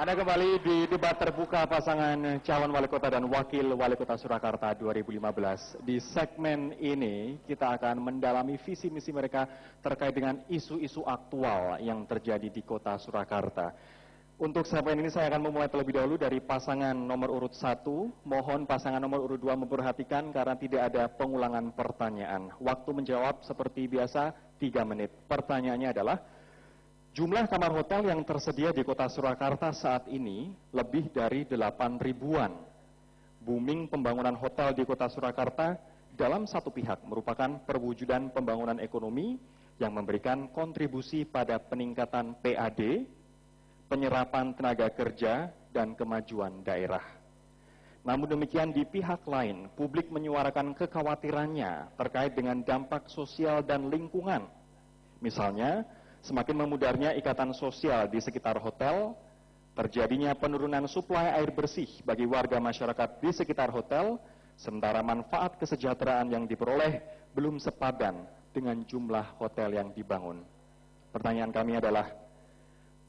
Anda kembali di debat terbuka pasangan calon wali kota dan wakil wali kota Surakarta 2015. Di segmen ini kita akan mendalami visi misi mereka terkait dengan isu-isu aktual yang terjadi di kota Surakarta. Untuk segmen ini saya akan memulai terlebih dahulu dari pasangan nomor urut 1. Mohon pasangan nomor urut 2 memperhatikan karena tidak ada pengulangan pertanyaan. Waktu menjawab seperti biasa 3 menit. Pertanyaannya adalah, jumlah kamar hotel yang tersedia di kota Surakarta saat ini lebih dari 8 ribuan. Booming pembangunan hotel di kota Surakarta dalam satu pihak merupakan perwujudan pembangunan ekonomi yang memberikan kontribusi pada peningkatan PAD, penyerapan tenaga kerja, dan kemajuan daerah. Namun demikian di pihak lain, publik menyuarakan kekhawatirannya terkait dengan dampak sosial dan lingkungan. Misalnya, semakin memudarnya ikatan sosial di sekitar hotel, terjadinya penurunan suplai air bersih bagi warga masyarakat di sekitar hotel, sementara manfaat kesejahteraan yang diperoleh belum sepadan dengan jumlah hotel yang dibangun. Pertanyaan kami adalah,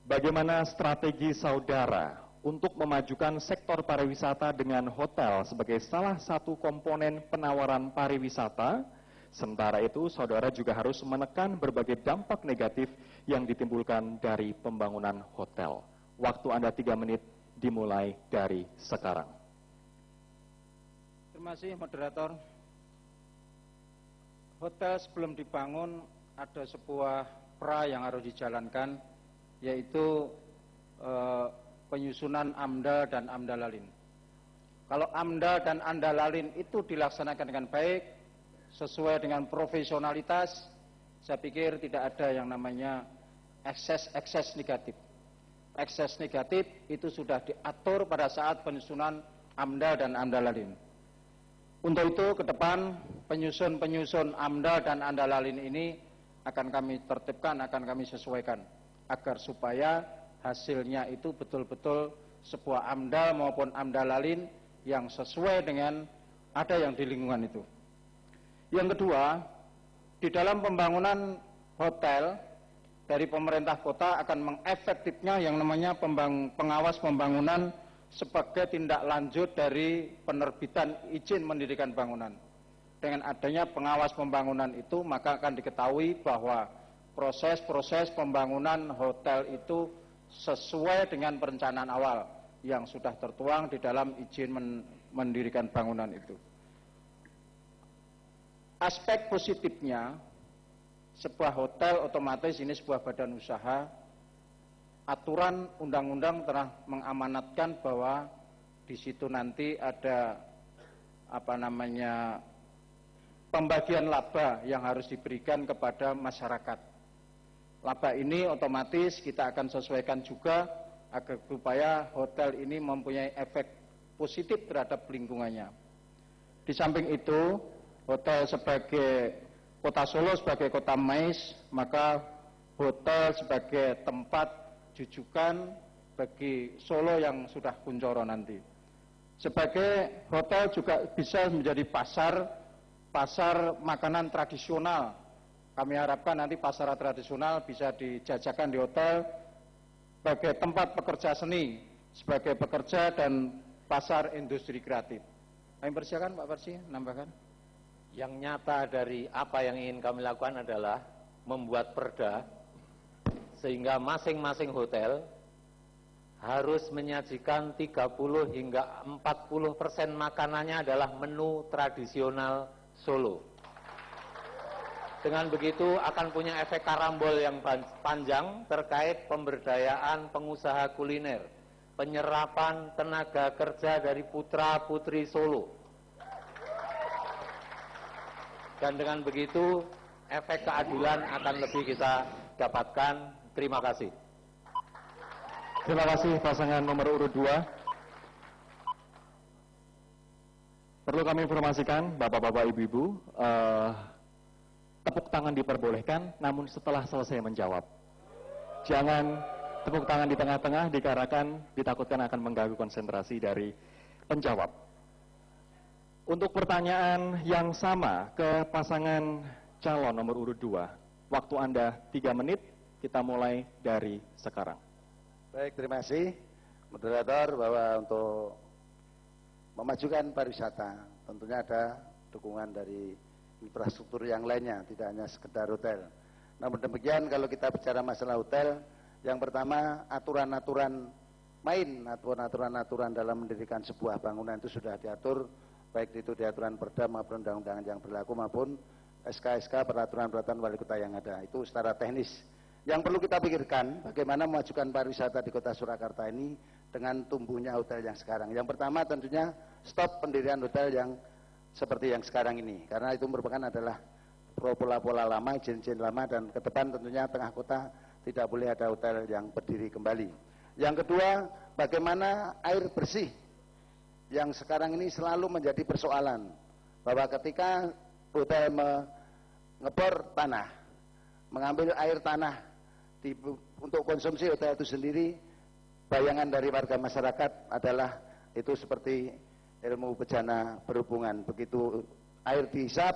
bagaimana strategi saudara untuk memajukan sektor pariwisata dengan hotel sebagai salah satu komponen penawaran pariwisata? Sementara itu, saudara juga harus menekan berbagai dampak negatif yang ditimbulkan dari pembangunan hotel. Waktu Anda 3 menit dimulai dari sekarang. Terima kasih, moderator. Hotel sebelum dibangun ada sebuah pra yang harus dijalankan, yaitu penyusunan AMDA dan AMDALALIN. Kalau AMDA dan AMDALALIN itu dilaksanakan dengan baik, sesuai dengan profesionalitas, saya pikir tidak ada yang namanya ekses negatif. Ekses negatif itu sudah diatur pada saat penyusunan AMDA dan AMDALALIN. Untuk itu ke depan penyusun AMDA dan AMDALALIN ini akan kami tertibkan, akan kami sesuaikan, agar supaya hasilnya itu betul-betul sebuah AMDA maupun AMDALALIN yang sesuai dengan ada yang di lingkungan itu. Yang kedua, di dalam pembangunan hotel dari pemerintah kota akan mengefektifnya yang namanya pengawas pembangunan sebagai tindak lanjut dari penerbitan izin mendirikan bangunan. Dengan adanya pengawas pembangunan itu, maka akan diketahui bahwa proses-proses pembangunan hotel itu sesuai dengan perencanaan awal yang sudah tertuang di dalam izin mendirikan bangunan itu. Aspek positifnya, sebuah hotel otomatis ini sebuah badan usaha. Aturan undang-undang telah mengamanatkan bahwa di situ nanti ada pembagian laba yang harus diberikan kepada masyarakat. Laba ini otomatis kita akan sesuaikan juga agar supaya hotel ini mempunyai efek positif terhadap lingkungannya. Di samping itu, hotel sebagai kota Solo sebagai kota mais, maka hotel sebagai tempat jujukan bagi Solo yang sudah kuncoro nanti. Sebagai hotel juga bisa menjadi pasar makanan tradisional. Kami harapkan nanti pasar tradisional bisa dijajakan di hotel sebagai tempat pekerja seni, sebagai pekerja dan pasar industri kreatif. Kami persilakan Pak Persi, nambahkan. Yang nyata dari apa yang ingin kami lakukan adalah membuat perda sehingga masing-masing hotel harus menyajikan 30 hingga 40% makanannya adalah menu tradisional Solo. Dengan begitu akan punya efek karambol yang panjang terkait pemberdayaan pengusaha kuliner, penyerapan tenaga kerja dari putra-putri Solo. Dan dengan begitu efek keadilan akan lebih kita dapatkan. Terima kasih. Terima kasih pasangan nomor urut 2. Perlu kami informasikan Bapak-bapak, Ibu-ibu, tepuk tangan diperbolehkan namun setelah selesai menjawab. Jangan tepuk tangan di tengah-tengah dikarenakan ditakutkan akan mengganggu konsentrasi dari penjawab. Untuk pertanyaan yang sama ke pasangan calon nomor urut 2, waktu Anda 3 menit, kita mulai dari sekarang. Baik, terima kasih. moderator bahwa untuk memajukan pariwisata tentunya ada dukungan dari infrastruktur yang lainnya, tidak hanya sekedar hotel. Namun demikian kalau kita bicara masalah hotel, yang pertama aturan-aturan main, aturan-aturan dalam mendirikan sebuah bangunan itu sudah diatur, baik itu di aturan perda maupun undang-undang yang berlaku maupun SK-SK peraturan-peraturan wali kota yang ada. Itu secara teknis. Yang perlu kita pikirkan bagaimana memajukan pariwisata di kota Surakarta ini dengan tumbuhnya hotel yang sekarang. Yang pertama tentunya stop pendirian hotel yang seperti yang sekarang ini, karena itu merupakan adalah pola-pola lama, izin-izin lama, dan ke depan tentunya tengah kota tidak boleh ada hotel yang berdiri kembali. Yang kedua, bagaimana air bersih yang sekarang ini selalu menjadi persoalan, bahwa ketika hotel mengebor tanah, mengambil air tanah untuk konsumsi hotel itu sendiri, bayangan dari warga masyarakat adalah itu seperti ilmu bejana berhubungan. Begitu air dihisap,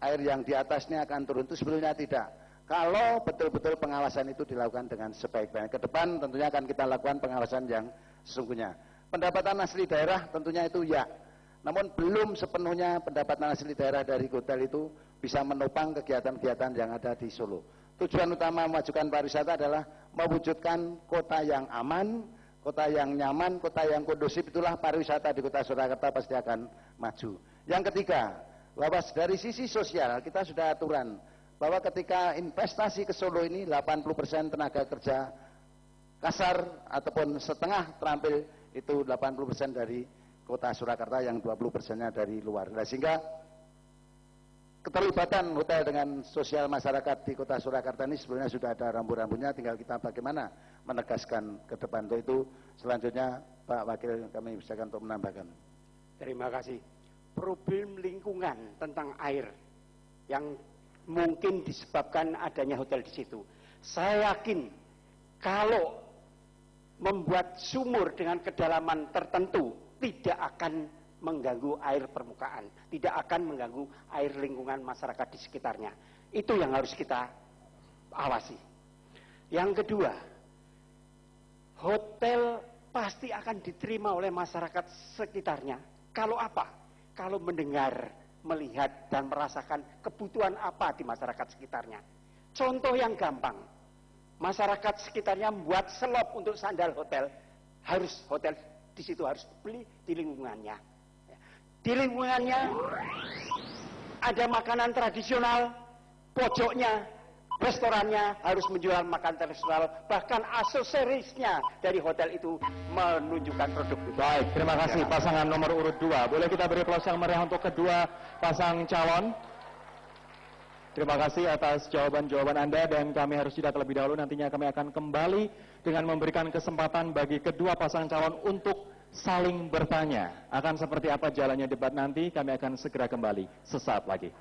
air yang di atasnya akan turun, itu sebetulnya tidak. Kalau betul-betul pengawasan itu dilakukan dengan sebaik-baiknya. Ke depan tentunya akan kita lakukan pengawasan yang sesungguhnya. Pendapatan asli daerah tentunya itu ya. Namun belum sepenuhnya pendapatan asli daerah dari hotel itu bisa menopang kegiatan-kegiatan yang ada di Solo. Tujuan utama memajukan pariwisata adalah mewujudkan kota yang aman, kota yang nyaman, kota yang kondusif. Itulah pariwisata di kota Surakarta pasti akan maju. Yang ketiga, bahwa dari sisi sosial kita sudah aturan bahwa ketika investasi ke Solo ini 80% tenaga kerja kasar ataupun setengah terampil itu 80% dari kota Surakarta, yang 20%-nya dari luar. Nah, sehingga keterlibatan hotel dengan sosial masyarakat di kota Surakarta ini sebenarnya sudah ada rambu-rambunya, tinggal kita bagaimana menegaskan ke depan. Untuk itu selanjutnya Pak Wakil kami silakan untuk menambahkan. Terima kasih. Problem lingkungan tentang air yang mungkin disebabkan adanya hotel di situ. Saya yakin kalau membuat sumur dengan kedalaman tertentu tidak akan mengganggu air permukaan, tidak akan mengganggu air lingkungan masyarakat di sekitarnya. Itu yang harus kita awasi. Yang kedua, hotel pasti akan diterima oleh masyarakat sekitarnya. Kalau apa? Kalau mendengar, melihat, dan merasakan kebutuhan apa di masyarakat sekitarnya. Contoh yang gampang, masyarakat sekitarnya membuat selop untuk sandal hotel, harus hotel di situ harus beli di lingkungannya. Di lingkungannya ada makanan tradisional, pojoknya, restorannya harus menjual makanan tradisional, bahkan aksesorisnya dari hotel itu menunjukkan produk. Baik, terima kasih pasangan nomor urut 2. Boleh kita beri aplaus yang meriah untuk kedua pasang calon. Terima kasih atas jawaban-jawaban Anda, dan kami harus jeda terlebih dahulu. Nantinya kami akan kembali dengan memberikan kesempatan bagi kedua pasang calon untuk saling bertanya. Akan seperti apa jalannya debat nanti, kami akan segera kembali sesaat lagi.